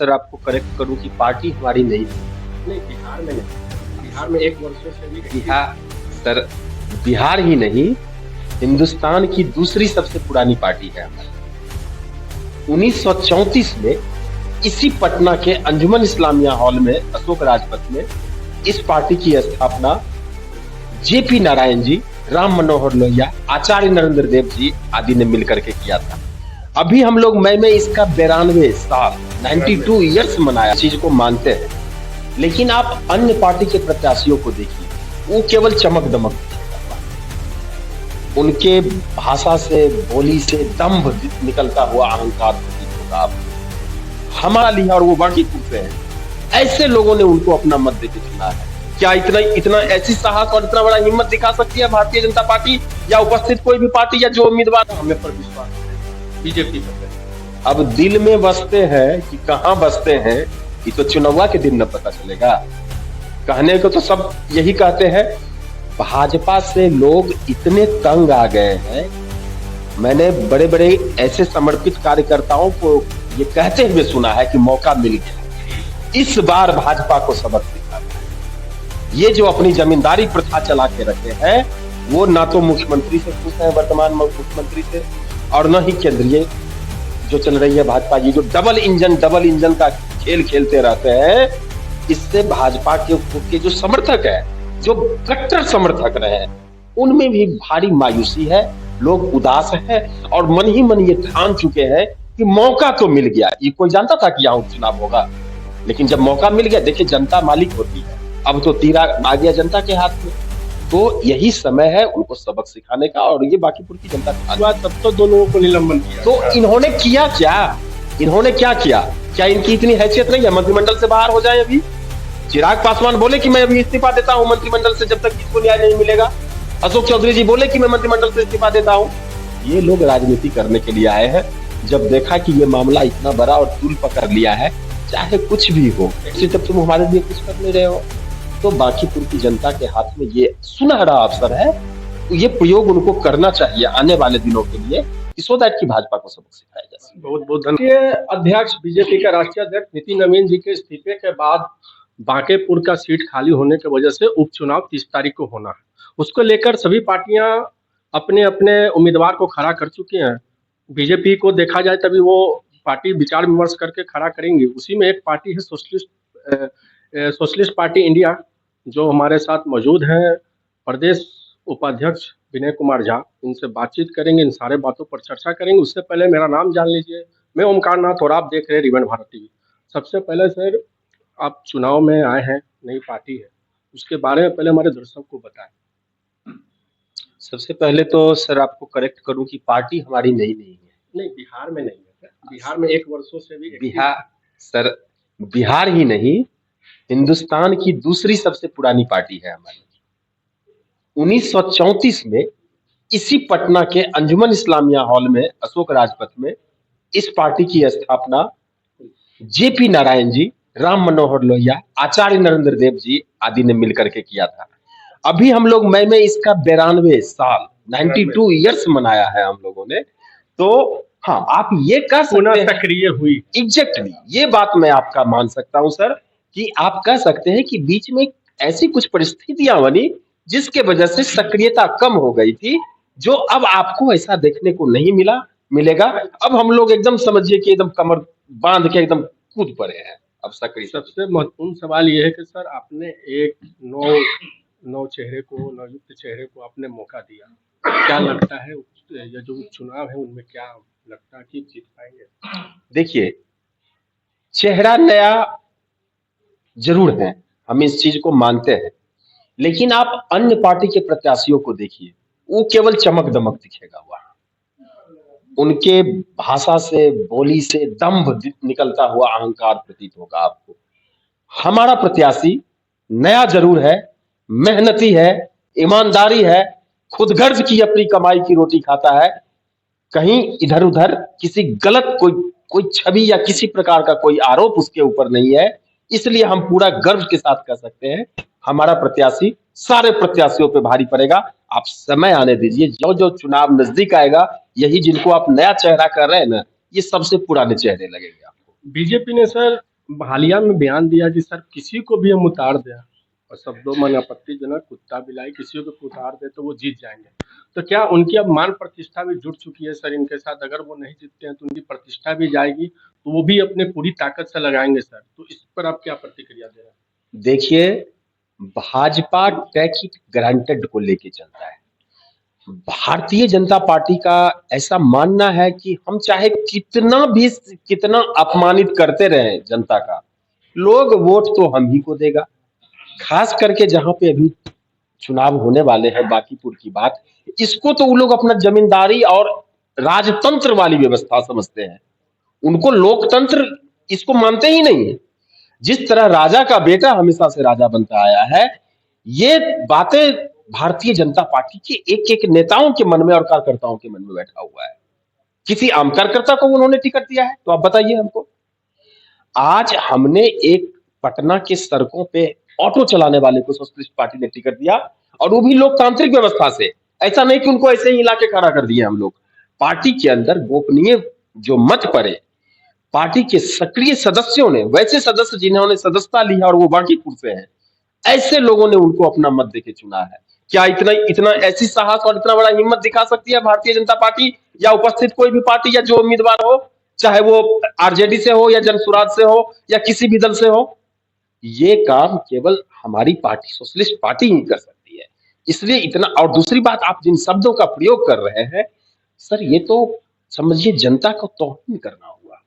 Sir आपको correct करूं कि पार्टी हमारी नहीं है। नहीं, बिहार में नहीं। बिहार में 1 वर्षों से भी बिहार सर बिहार ही नहीं, हिंदुस्तान की दूसरी सबसे पुरानी पार्टी है हमारी। 1934 में इसी पटना के अंजुमन इस्लामिया हॉल में अशोक राजपथ में इस पार्टी की स्थापना जेपी नारायण जी, राम मनोहर लोहिया, आचार्य नरेंद्र देव जी आदि ने मिलकर के किया था। अभी हम लोग मई में इसका 92 साल 92 ईयर्स मनाया, चीज को मानते हैं। लेकिन आप अन्य पार्टी के प्रत्याशियों को देखिए, वो केवल चमक दमक, उनके भाषा से, बोली से दंभ निकलता हुआ अहंकार प्रतीत होगा आपको। हमारा लिया और वो बाकी कुत्ते हैं, ऐसे लोगों ने उनको अपना मत देके चुना है। क्या इतना ऐसी साहस और इतना बड़ा हिम्मत दिखा सकती है भारतीय जनता पार्टी या उपस्थित कोई भी पार्टी या जो उम्मीदवार? हमें पर विश्वास है बीजेपी पर। अब दिल में बसते हैं कि कहां बसते हैं, ये तो चुनाव के दिन न पता चलेगा। कहने को तो सब यही कहते हैं, भाजपा से लोग इतने तंग आ गए हैं। मैंने बड़े बड़े ऐसे समर्पित कार्यकर्ताओं को ये कहते हुए सुना है कि मौका मिल गया, इस बार भाजपा को सबक सिखाना है। ये जो अपनी जमींदारी प्रथा चला के रखे हैं, वो ना तो मुख्यमंत्री से खुश है, वर्तमान मुख्यमंत्री से, और न ही केंद्रीय जो चल रही है भाजपा, ये जो डबल इंजन का खेल खेलते रहते हैं, इससे भाजपा के जो समर्थक है, जो कट्टर समर्थक रहे, उनमें भी भारी मायूसी है। लोग उदास है और मन ही मन ये ठान चुके हैं कि मौका तो मिल गया। ये कोई जानता था कि यहाँ उपचुनाव होगा, लेकिन जब मौका मिल गया, देखिए जनता मालिक होती है, अब तो तीर आ गया जनता के हाथ में। तो यही समय है उनको सबक सिखाने का, और ये बाकीपुर की जनता तब तो 2 लोगों को निलंबन किया। तो इन्होंने किया क्या? इन्होंने क्या किया? क्या इनकी इतनी हैसियत नहीं है मंत्रिमंडल से बाहर हो जाए? अभी चिराग पासवान बोले कि मैं अभी इस्तीफा देता हूं मंत्रिमंडल से जब तक किसको न्याय नहीं मिलेगा। अशोक चौधरी जी बोले कि मैं मंत्रिमंडल से इस्तीफा देता हूं। ये लोग राजनीति करने के लिए आए हैं। जब देखा कि ये मामला इतना बड़ा और तूल पकड़ लिया है, चाहे कुछ भी हो, तब तुम हमारे लिए कुछ कर नहीं रहे हो, तो बाकीपुर की जनता के हाथ में ये सुनहरा अवसर है। तो ये प्रयोग उनको करना चाहिए आने वाले दिनों के लिए, सो दैट की भाजपा को सबक सिखाया जा सके। बहुत बहुत धन्यवाद। अध्यक्ष बीजेपी का राष्ट्रीय अध्यक्ष नितिन नवीन जी के इस्तीफे के बाद बांकेपुर का सीट खाली होने की वजह से उपचुनाव 30 तारीख को होना है। उसको लेकर सभी पार्टियां अपने अपने उम्मीदवार को खड़ा कर चुकी हैं। बीजेपी को देखा जाए तभी वो पार्टी विचार विमर्श करके खड़ा करेंगी। उसी में एक पार्टी है सोशलिस्ट पार्टी इंडिया, जो हमारे साथ मौजूद हैं प्रदेश उपाध्यक्ष विनय कुमार झा। इनसे बातचीत करेंगे, इन सारे बातों पर चर्चा करेंगे। उससे पहले मेरा नाम जान लीजिए, मैं ओमकार नाथ और आप देख रहे हैं रिबन भारत टीवी। सबसे पहले सर, आप चुनाव में आए हैं, नई पार्टी है, उसके बारे में पहले हमारे दर्शक को बताएं। सबसे पहले तो सर आपको करेक्ट करूं कि पार्टी हमारी नहीं है। नहीं, बिहार में नहीं है। बिहार में 1 वर्षों से भी बिहार ही नहीं, हिंदुस्तान की दूसरी सबसे पुरानी पार्टी है हमारी। 1934 में इसी पटना के अंजुमन इस्लामिया हॉल में अशोक राजपथ में इस पार्टी की स्थापना जेपी नारायण जी, राम मनोहर लोहिया, आचार्य नरेंद्र देव जी आदि ने मिलकर के किया था। अभी हम लोग मई में इसका 92 साल 92 ईयर्स मनाया है हम लोगों ने। तो हाँ, आप ये कह सकते हैं सक्रिय हुई। एग्जैक्टली, ये बात मैं आपका मान सकता हूं सर, कि आप कह सकते हैं कि बीच में ऐसी कुछ परिस्थितियां बनी जिसके वजह से सक्रियता कम हो गई थी, जो अब आपको ऐसा देखने को नहीं मिलेगा। अब हम लोग एकदम समझिए कि एकदम कमर बांध के एकदम कूद पड़े हैं अब सक्रिय। सबसे महत्वपूर्ण सवाल यह है कि सर, आपने एक नवयुक्त चेहरे को आपने मौका दिया। क्या लगता है ये जो चुनाव है उनमें क्या लगता है कि जीत पाएंगे? देखिए, चेहरा नया जरूर है, हम इस चीज को मानते हैं, लेकिन आप अन्य पार्टी के प्रत्याशियों को देखिए, वो केवल चमक दमक दिखेगा वहां। उनके भाषा से, बोली से दंभ निकलता हुआ अहंकार प्रतीत होगा आपको। हमारा प्रत्याशी नया जरूर है, मेहनती है, ईमानदारी है, खुद गर्ज की अपनी कमाई की रोटी खाता है, कहीं इधर उधर किसी गलत कोई छवि या किसी प्रकार का कोई आरोप उसके ऊपर नहीं है। इसलिए हम पूरा गर्व के साथ कह सकते हैं हमारा प्रत्याशी सारे प्रत्याशियों पे भारी पड़ेगा। आप समय आने दीजिए, जो जो चुनाव नजदीक आएगा, यही जिनको आप नया चेहरा कर रहे हैं ना, ये सबसे पुराने चेहरे लगेंगे आपको। बीजेपी ने सर हालिया में बयान दिया कि सर किसी को भी हम उतार दें और शब्दों मन आपत्तिजनक कुत्ता बिलाई किसी को भी उतार दे तो वो जीत जाएंगे। तो क्या उनकी अब मान प्रतिष्ठा भी जुड़ चुकी है सर इनके साथ? अगर वो नहीं जीतते हैं तो उनकी प्रतिष्ठा भी जाएगी, तो वो भी अपने पूरी ताकत से लगाएंगे सर। तो इस पर आप क्या प्रतिक्रिया दे रहे हैं? देखिए, भाजपा टेक इट ग्रांटेड को लेके चलता है। भारतीय जनता पार्टी का ऐसा मानना है कि हम चाहे कितना अपमानित करते रहे जनता का, लोग वोट तो हम ही को देगा। खास करके जहां पे अभी चुनाव होने वाले हैं, बांकीपुर की बात, इसको तो वो लोग अपना जमींदारी और राजतंत्र वाली व्यवस्था समझते हैं। उनको लोकतंत्र इसको मानते ही नहीं है। जिस तरह राजा का बेटा हमेशा से राजा बनता आया है, ये बातें भारतीय जनता पार्टी के एक एक नेताओं के मन में और कार्यकर्ताओं के मन में बैठा हुआ है। किसी आम कार्यकर्ता को उन्होंने टिकट दिया है? तो आप बताइए हमको। आज हमने एक पटना के सड़कों पे ऑटो चलाने वाले को सोशलिस्ट पार्टी ने टिकट दिया, और वो भी लोकतांत्रिक व्यवस्था से। ऐसा नहीं कि उनको ऐसे ही ला के खड़ा कर दिए हम लोग। पार्टी के अंदर गोपनीय जो मत पड़े, पार्टी के सक्रिय सदस्यों ने, वैसे सदस्य जिन्होंने सदस्यता ली है और वो बांकीपुर से हैं, ऐसे लोगों ने उनको अपना मत देके चुना है। क्या इतना इतना ऐसी साहस और इतना बड़ा हिम्मत दिखा सकती है भारतीय जनता पार्टी या उपस्थित कोई भी पार्टी या जो उम्मीदवार हो, चाहे वो आरजेडी से हो या जनसुराज से हो या किसी भी दल से हो? ये काम केवल हमारी पार्टी सोशलिस्ट पार्टी ही कर सकती है। इसलिए इतना, और दूसरी बात, आप जिन शब्दों का प्रयोग कर रहे हैं सर, ये तो समझिए जनता को तौहीन करना हुआ,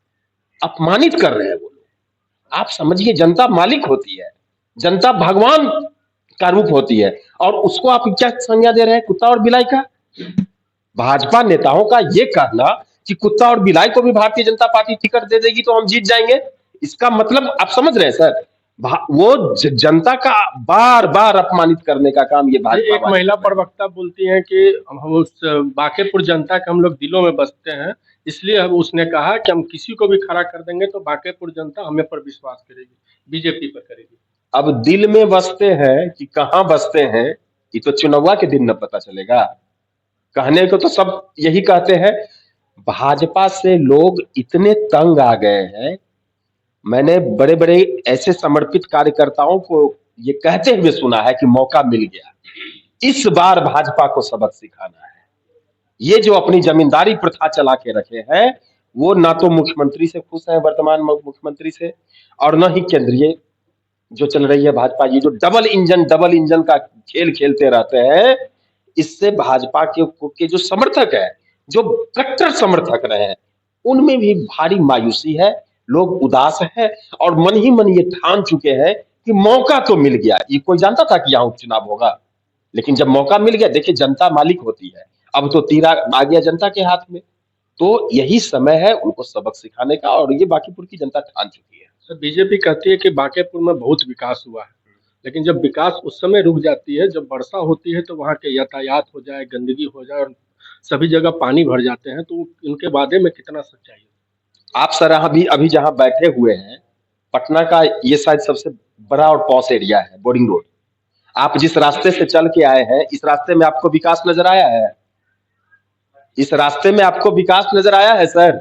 अपमानित कर रहे हैं वो लोग। आप समझिए जनता मालिक होती है, जनता भगवान का रूप होती है, और उसको आप क्या संज्ञा दे रहे हैं, कुत्ता और बिलाई का? भाजपा नेताओं का ये कहना कि कुत्ता और बिलाई को भी भारतीय जनता पार्टी टिकट दे देगी तो हम जीत जाएंगे, इसका मतलब आप समझ रहे हैं सर? वो जनता का बार बार अपमानित करने का काम ये भाजपा एक वाले महिला कर रहे हैं। प्रवक्ता बोलती हैं कि हम उस बांकेपुर जनता के हम लोग दिलों में बसते हैं, इसलिए हम उसने कहा कि हम किसी को भी खड़ा कर देंगे तो बांकेपुर जनता हमें पर विश्वास करेगी, बीजेपी पर करेगी। अब दिल में बसते हैं कि कहां बसते हैं, ये तो चुनाव के दिन न पता चलेगा। कहने को तो सब यही कहते हैं। भाजपा से लोग इतने तंग आ गए हैं, मैंने बड़े बड़े ऐसे समर्पित कार्यकर्ताओं को ये कहते हुए सुना है कि मौका मिल गया, इस बार भाजपा को सबक सिखाना है। ये जो अपनी जमींदारी प्रथा चला के रखे हैं, वो ना तो मुख्यमंत्री से खुश है, वर्तमान मुख्यमंत्री से, और न ही केंद्रीय जो चल रही है भाजपा, ये जो डबल इंजन का खेल खेलते रहते हैं, इससे भाजपा के जो समर्थक है, जो कट्टर समर्थक रहे हैं, उनमें भी भारी मायूसी है। लोग उदास है और मन ही मन ये ठान चुके हैं कि मौका तो मिल गया। ये कोई जानता था कि यहाँ उपचुनाव होगा? लेकिन जब मौका मिल गया, देखिए जनता मालिक होती है, अब तो तीर आ गया जनता के हाथ में। तो यही समय है उनको सबक सिखाने का, और ये बांकीपुर की जनता ठान चुकी है। सर बीजेपी कहती है कि बांकेपुर में बहुत विकास हुआ है, लेकिन जब विकास उस समय रुक जाती है जब वर्षा होती है तो वहाँ के यातायात हो जाए, गंदगी हो जाए और सभी जगह पानी भर जाते हैं, तो इनके वादे में कितना सच्चाई है? आप सर अभी अभी जहां बैठे हुए हैं, पटना का ये शायद सबसे बड़ा और पॉश एरिया है, बोरिंग रोड। आप जिस रास्ते से चल के आए हैं, इस रास्ते में आपको विकास नजर आया है? इस रास्ते में आपको विकास नजर आया है सर?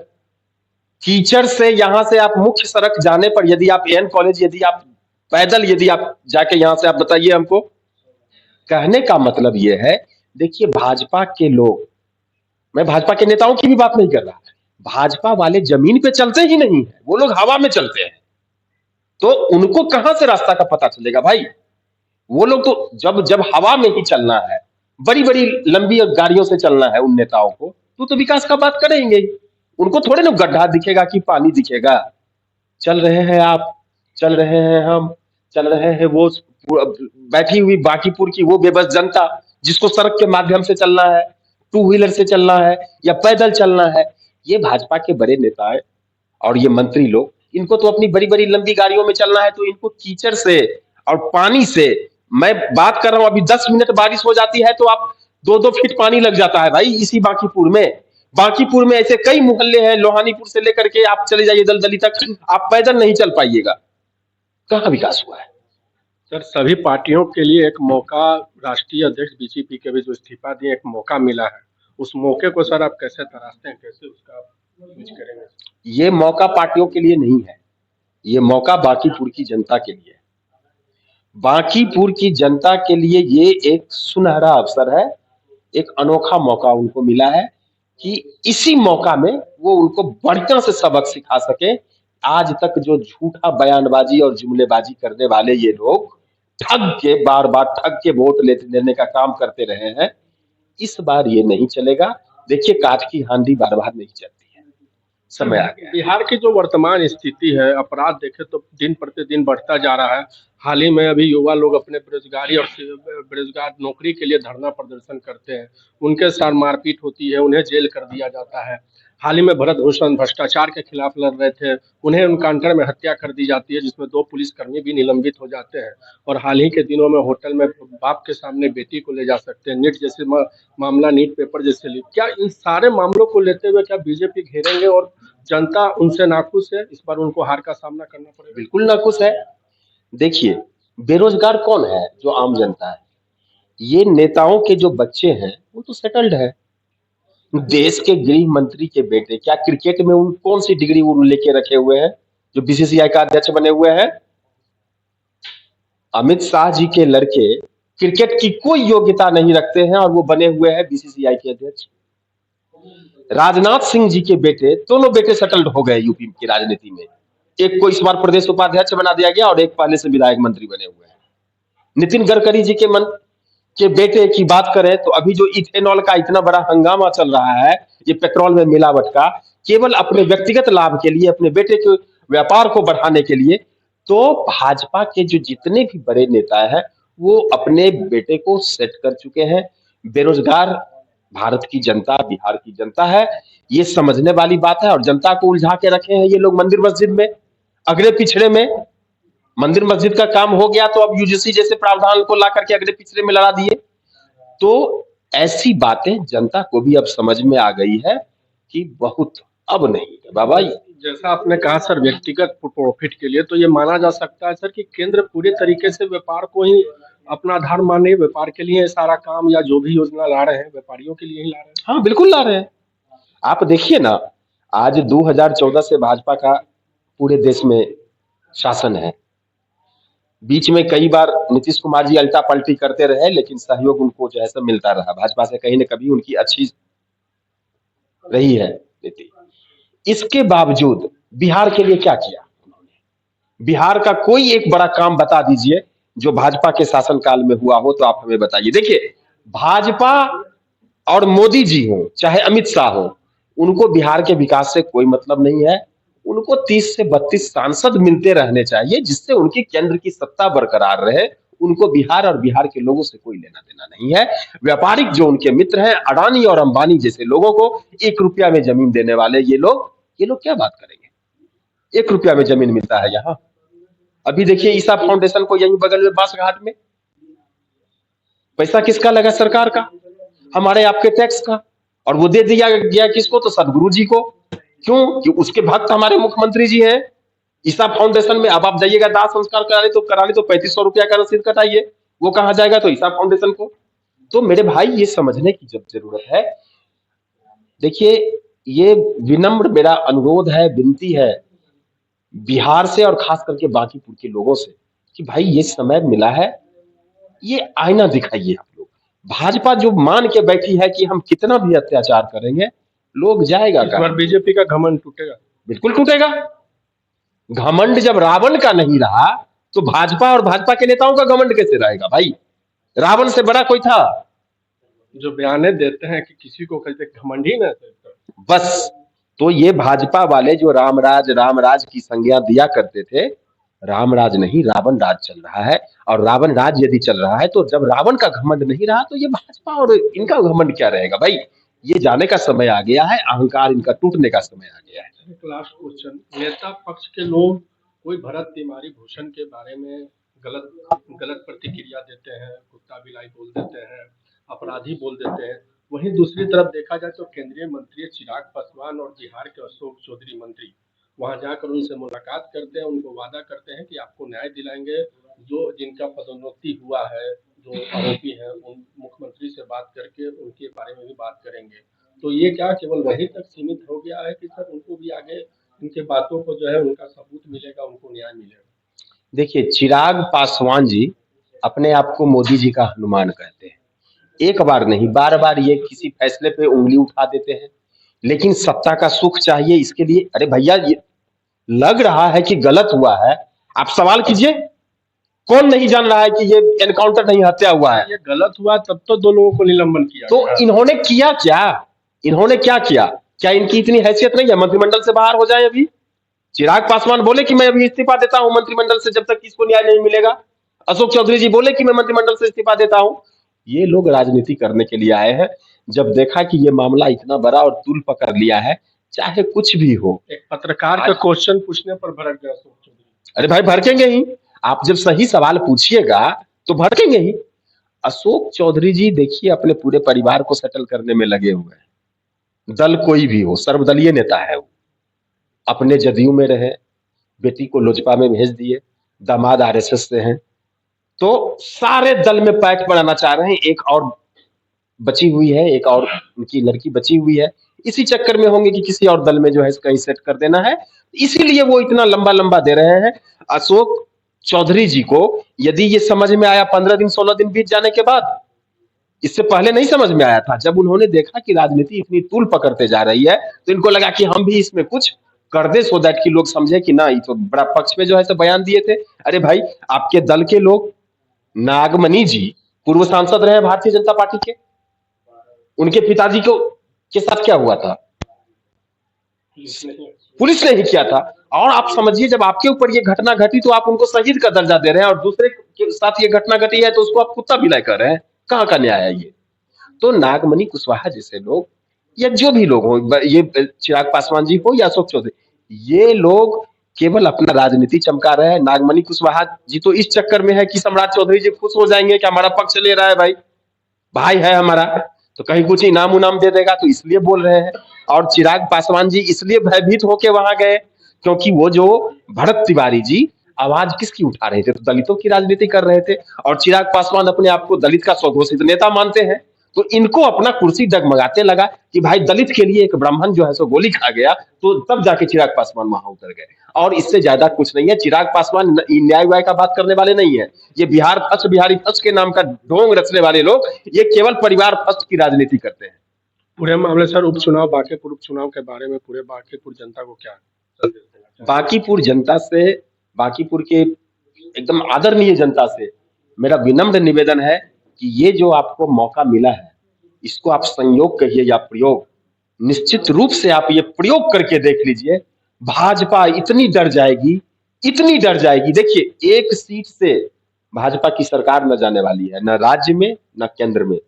कीचड़ से यहां से आप मुख्य सड़क जाने पर, यदि आप एन कॉलेज, यदि आप पैदल, यदि आप जाके यहां से, आप बताइए हमको। कहने का मतलब ये है, देखिए भाजपा के लोग, मैं भाजपा के नेताओं की भी बात नहीं कर रहा, भाजपा वाले जमीन पे चलते ही नहीं है, वो लोग हवा में चलते हैं। तो उनको कहां से रास्ता का पता चलेगा भाई? वो लोग तो जब जब हवा में ही चलना है, बड़ी बड़ी लंबी गाड़ियों से चलना है उन नेताओं को, तो विकास का बात करेंगे ही। उनको थोड़े ना गड्ढा दिखेगा कि पानी दिखेगा। चल रहे हैं आप, चल रहे हैं हम, चल रहे हैं वो बैठी हुई बांकीपुर की वो बेबस जनता, जिसको सड़क के माध्यम से चलना है, टू व्हीलर से चलना है या पैदल चलना है। ये भाजपा के बड़े नेता है और ये मंत्री लोग, इनको तो अपनी बड़ी बड़ी लंबी गाड़ियों में चलना है, तो इनको कीचड़ से और पानी से, मैं बात कर रहा हूं, अभी 10 मिनट बारिश हो जाती है तो आप 2-2 फीट पानी लग जाता है भाई इसी बांकीपुर में। बांकीपुर में ऐसे कई मोहल्ले हैं, लोहानीपुर से लेकर के आप चले जाइए दलदली तक, आप पैदल नहीं चल पाइएगा। कहां विकास हुआ है? सर सभी पार्टियों के लिए एक मौका, राष्ट्रीय अध्यक्ष बीजेपी के भी जो इस्तीफा दिए, एक मौका मिला है, उस मौके को सर आप कैसे तराशते हैं, कैसे उसका आप यूज करेंगे? ये मौका पार्टियों के लिए नहीं है, ये मौका बांकीपुर की जनता के लिए है। बांकीपुर की जनता के लिए ये एक सुनहरा अवसर है, एक अनोखा मौका उनको मिला है कि इसी मौका में वो उनको बढ़िया से सबक सिखा सके। आज तक जो झूठा बयानबाजी और जुमलेबाजी करने वाले ये लोग ठग के बार-बार ठग के वोट लेने का काम करते रहे हैं, इस बार ये नहीं चलेगा। देखिए काठ की हांडी बार-बार नहीं चलती है। समय आ गया है। बिहार की जो वर्तमान स्थिति है, अपराध देखें तो दिन प्रतिदिन बढ़ता जा रहा है। हाल ही में अभी युवा लोग अपने बेरोजगारी और बेरोजगार नौकरी के लिए धरना प्रदर्शन करते हैं। उनके साथ मारपीट होती है, उन्हें जेल कर दिया जाता है। हाल ही में भरत भूषण भ्रष्टाचार के खिलाफ लड़ रहे थे, उन्हें एनकाउंटर में हत्या कर दी जाती है, जिसमें 2 पुलिसकर्मी भी निलंबित हो जाते हैं। और हाल ही के दिनों में होटल में बाप के सामने बेटी को ले जा सकते हैं। नीट जैसे मामला, नीट पेपर जैसे लीक, क्या इन सारे मामलों को लेते हुए क्या बीजेपी घेरेंगे और जनता उनसे नाखुश है, इस बार उनको हार का सामना करना पड़ेगा? बिल्कुल नाखुश है। देखिए, बेरोजगार कौन है? जो आम जनता है। ये नेताओं के जो बच्चे हैं, वो तो सेटल्ड है। देश के गृह मंत्री के बेटे क्या क्रिकेट में उन कौन सी डिग्री वो लेके रखे हुए हैं जो बीसीसीआई का अध्यक्ष बने हुए हैं? अमित शाह जी के लड़के क्रिकेट की कोई योग्यता नहीं रखते हैं और वो बने हुए हैं बीसीसीआई के अध्यक्ष। राजनाथ सिंह जी के बेटे, दोनों बेटे सेटल्ड हो गए यूपी की राजनीति में। एक को इस बार प्रदेश उपाध्यक्ष बना दिया गया और एक पहले से विधायक मंत्री बने हुए हैं। नितिन गडकरी जी के बेटे की बात करें तो अभी जो इथेनॉल का इतना बड़ा हंगामा चल रहा है, ये पेट्रोल में मिलावट का, केवल अपने व्यक्तिगत लाभ के लिए, अपने बेटे के व्यापार को बढ़ाने के लिए, तो भाजपा के जो जितने भी बड़े नेता हैं, वो अपने बेटे को सेट कर चुके हैं। बेरोजगार भारत की जनता, बिहार की जनता है, ये समझने वाली बात है और जनता को उलझा के रखे हैं ये लोग मंदिर मस्जिद में, अगड़े पिछड़े में। मंदिर मस्जिद का काम हो गया तो अब यूजीसी जैसे प्रावधान को ला करके अगले पिछले में लड़ा दिए। तो ऐसी बातें जनता को भी अब समझ में आ गई है कि बहुत अब नहीं है बाबा। जैसा आपने कहा सर, व्यक्तिगत प्रॉफिट के लिए, तो ये माना जा सकता है सर कि केंद्र पूरे तरीके से व्यापार को ही अपना आधार माने, व्यापार के लिए सारा काम या जो भी योजना ला रहे हैं व्यापारियों के लिए ही ला रहे हैं। हाँ बिल्कुल ला रहे हैं। आप देखिए ना, आज 2014 से भाजपा का पूरे देश में शासन है। बीच में कई बार नीतीश कुमार जी अल्टा पलटी करते रहे, लेकिन सहयोग उनको जो है सब मिलता रहा। भाजपा से कहीं न कभी उनकी अच्छी रही है नीति। इसके बावजूद बिहार के लिए क्या किया उन्होंने? बिहार का कोई एक बड़ा काम बता दीजिए जो भाजपा के शासनकाल में हुआ हो तो आप हमें बताइए। देखिए, भाजपा और मोदी जी हो चाहे अमित शाह हो, उनको बिहार के विकास से कोई मतलब नहीं है। उनको 30 से 32 सांसद मिलते रहने चाहिए जिससे उनकी केंद्र की सत्ता बरकरार रहे। उनको बिहार और बिहार के लोगों से कोई लेना देना नहीं है। व्यापारिक जो उनके मित्र हैं, अडानी और अंबानी जैसे लोगों को 1 रुपया में जमीन देने वाले ये लोग क्या बात करेंगे? 1 रुपया में जमीन मिलता है यहाँ। अभी देखिए ईसा फाउंडेशन को यहीं बगल में बांसघाट में पैसा किसका लगा? सरकार का, हमारे आपके टैक्स का। और वो दे दिया गया किसको? तो सदगुरु जी को। क्यों? कि उसके भक्त हमारे मुख्यमंत्री जी हैं। ईसा फाउंडेशन में अब आप जाइएगा दाह संस्कार कराने तो 3500 रुपया का रसीद कटाइए। वो कहाँ जाएगा? तो ईसा फाउंडेशन को। तो मेरे भाई ये समझने की जब जरूरत है। देखिए, ये विनम्र मेरा अनुरोध है, विनती है बिहार से और खास करके बांकीपुर के लोगों से कि भाई ये समय मिला है, ये आईना दिखाइए आप लोग। भाजपा जो मान के बैठी है कि हम कितना भी अत्याचार करेंगे, लोग जाएगा इस बार बीजेपी का घमंड टूटेगा। बिल्कुल टूटेगा। घमंड जब रावण का नहीं रहा तो भाजपा और भाजपा के नेताओं का घमंड कैसे रहेगा भाई? रावण से बड़ा कोई था? जो बयाने देते हैं कि किसी को कहते घमंड ही ना, बस। तो ये भाजपा वाले जो रामराज की संज्ञा दिया करते थे, रामराज नहीं रावण राज चल रहा है। और रावण राज यदि चल रहा है तो जब रावण का घमंड नहीं रहा तो ये भाजपा और इनका घमंड क्या रहेगा भाई? ये जाने का समय आ गया है, अहंकार इनका टूटने का समय आ गया है। एक लास्ट क्वेश्चन, नेता पक्ष के लोग कोई भरत तिवारी भूषण के बारे में गलत गलत प्रतिक्रिया देते हैं, कुत्ता बिलाई बोल देते हैं, अपराधी बोल देते हैं। वहीं दूसरी तरफ देखा जाए तो केंद्रीय मंत्री चिराग पासवान और बिहार के अशोक चौधरी मंत्री वहां जाकर उनसे मुलाकात करते हैं, उनको वादा करते हैं कि आपको न्याय दिलाएंगे। जो जिनका पदोन्नति हुआ है, जो आरोपी हैं, उन मुख्यमंत्री से बात करके उनके बारे में भी बात करेंगे। तो ये क्या केवल वहीं तक सीमित हो गया है कि सर उनको भी आगे इनके बातों को जो है उनका सबूत मिलेगा, उनको न्याय मिलेगा। देखिए, चिराग पासवान जी अपने आप को मोदी जी का हनुमान कहते हैं। एक बार नहीं, बार-बार ये किसी फैसले पे उँगली उठा देते हैं, लेकिन सत्ता का सुख चाहिए इसके लिए। अरे भैया, ये लग रहा है कि गलत हुआ है, आप सवाल कीजिए। कौन नहीं जान रहा है कि ये एनकाउंटर नहीं, हत्या हुआ है? ये गलत हुआ तब तो 2 लोगों को निलंबन किया तो गया। इन्होंने किया क्या? इन्होंने क्या किया? क्या इनकी इतनी हैसियत नहीं है मंत्रिमंडल से बाहर हो जाए अभी? चिराग पासवान बोले कि मैं अभी इस्तीफा देता हूं मंत्रिमंडल से जब तक इसको न्याय नहीं मिलेगा। अशोक चौधरी जी बोले कि मैं मंत्रिमंडल से इस्तीफा देता हूं। ये लोग राजनीति करने के लिए आए हैं। जब देखा कि ये मामला इतना बड़ा और तूल पकड़ लिया है, चाहे कुछ भी हो। एक पत्रकार का क्वेश्चन पूछने पर भड़क गया अशोक चौधरी। अरे भाई, भड़केंगे ही। आप जब सही सवाल पूछिएगा तो भड़केंगे ही। अशोक चौधरी जी देखिए अपने पूरे परिवार को सेटल करने में लगे हुए हैं। दल कोई भी हो, सर्वदलीय नेता है वो। अपने जदयू में रहे, बेटी को लोजपा में भेज दिए, दामाद आरएसएस से हैं, तो सारे दल में पैठ बढ़ाना चाह रहे हैं। एक और बची हुई है, एक और उनकी लड़की बची हुई है। इसी चक्कर में होंगे कि किसी और दल में जो है कहीं सेट कर देना है, इसीलिए वो इतना लंबा लंबा दे रहे हैं। अशोक चौधरी जी को यदि ये समझ में आया 15 दिन 16 दिन बीत जाने के बाद, इससे पहले नहीं समझ में आया था। जब उन्होंने देखा कि राजनीति इतनी तूल पकड़ते जा रही है, तो इनको लगा कि हम भी इसमें कुछ कर दे, सो दैट कि लोग समझे कि ना, ये तो बड़ा पक्ष में जो है बयान दिए थे। अरे भाई, आपके दल के लोग, नागमणि जी पूर्व सांसद रहे भारतीय जनता पार्टी के, उनके पिताजी को के साथ क्या हुआ था? पुलिस ने ही किया था। और आप समझिए, जब आपके ऊपर ये घटना घटी तो आप उनको शहीद का दर्जा दे रहे हैं, और दूसरे के साथ ये घटना घटी है तो उसको आप कुत्ता बिलाई कर रहे हैं। कहाँ का न्याय है ये? तो नागमणि कुशवाहा जैसे लोग, या जो भी लोग हो, ये चिराग पासवान जी हो या अशोक चौधरी, ये लोग केवल अपना राजनीति चमका रहे हैं। नागमणि कुशवाहा जी तो इस चक्कर में है कि सम्राट चौधरी जी खुश हो जाएंगे कि हमारा पक्ष ले रहा है, भाई है हमारा, तो कहीं कुछ इनाम उनाम दे देगा, तो इसलिए बोल रहे हैं। और चिराग पासवान जी इसलिए भयभीत होके वहां गए क्योंकि वो जो भरत तिवारी जी आवाज किसकी उठा रहे थे? तो दलितों की राजनीति कर रहे थे। और चिराग पासवान अपने आप को दलित का स्वघोषित नेता मानते हैं, तो इनको अपना कुर्सी डगमगाते लगा कि भाई दलित के लिए एक ब्राह्मण जो है सो गोली खा गया, तो तब जाके चिराग पासवान वहां उतर गए। और इससे ज्यादा कुछ नहीं है। चिराग पासवान न्याय व्याय का बात करने वाले नहीं है। ये बिहार फर्स्ट, बिहारी फर्स्ट के नाम का ढोंग रचने वाले लोग, ये केवल परिवार फर्स्ट की राजनीति करते हैं। पूरे मामले सर, उपचुनाव, बांकीपुर उपचुनाव के बारे में पूरे बांकीपुर जनता को क्या संदेश देना चाहते हैं? बांकीपुर जनता से, बांकीपुर के एकदम आदरणीय जनता से मेरा विनम्र निवेदन है कि ये जो आपको मौका मिला है, इसको आप संयोग कहिए या प्रयोग, निश्चित रूप से आप ये प्रयोग करके देख लीजिए। भाजपा इतनी डर जाएगी, इतनी डर जाएगी। देखिए, एक सीट से भाजपा की सरकार न जाने वाली है, न राज्य में न केंद्र में।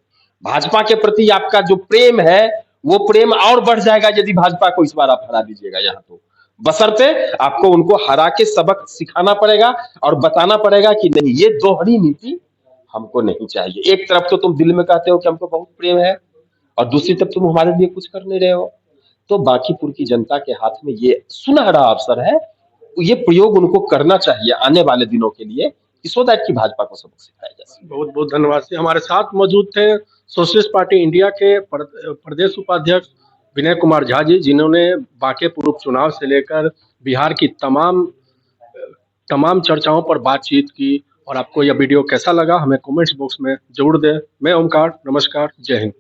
भाजपा के प्रति आपका जो प्रेम है, वो प्रेम और बढ़ जाएगा यदि भाजपा को इस बार आप हरा दीजिएगा यहाँ। तो बशर्ते आपको उनको हरा के सबक सिखाना पड़ेगा और बताना पड़ेगा कि नहीं, ये दोहरी नीति हमको नहीं चाहिए। एक तरफ तो तुम दिल में कहते हो कि हमको बहुत प्रेम है, और दूसरी तरफ तुम हमारे लिए कुछ कर नहीं रहे हो। तो बांकीपुर की जनता के हाथ में ये सुनहरा अवसर है, ये प्रयोग उनको करना चाहिए आने वाले दिनों के लिए, सो दैट कि भाजपा को सबक सिखाया जा सके। बहुत बहुत धन्यवाद से हमारे साथ मौजूद थे सोशलिस्ट पार्टी इंडिया के प्रदेश उपाध्यक्ष विनय कुमार झा जी, जिन्होंने बांकीपुर उपचुनाव से लेकर बिहार की तमाम चर्चाओं पर बातचीत की। और आपको यह वीडियो कैसा लगा हमें कमेंट्स बॉक्स में जरूर दें। मैं ओमकार, नमस्कार, जय हिंद।